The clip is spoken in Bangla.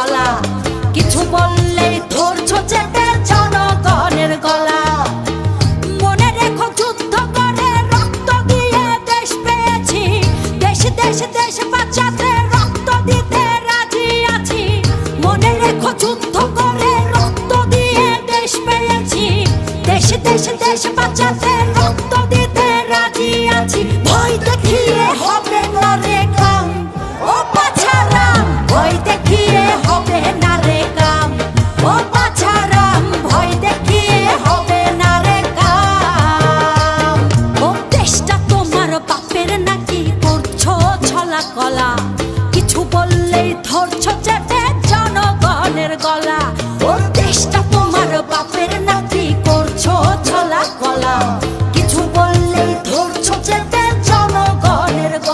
গলা, কিছু বললেই ধরছো চেপে জনগণের গলা। মনে রেখো যুদ্ধ করে রক্ত দিয়ে দেশ পেয়েছি, দেশ দেশ দেশ বাঁচাতে রক্ত দিতে রাজি আছি। মনে রেখো যুদ্ধ করে রক্ত দিয়ে দেশ পেয়েছি, দেশ দেশ দেশ বাঁচাতে রক্ত দিতে রাজি আছি। ভয় দেখিয়ে হবে না রে কাম, ও বাছারাম, ভয় দেখিয়ে হবে না রে কাম, ও বাছারাম, ভয় দেখিয়ে হবে না রে কাম। ও দেশটা তোমার বাপের নাকি করছো ছলা কলা, কিছু বললেই ধর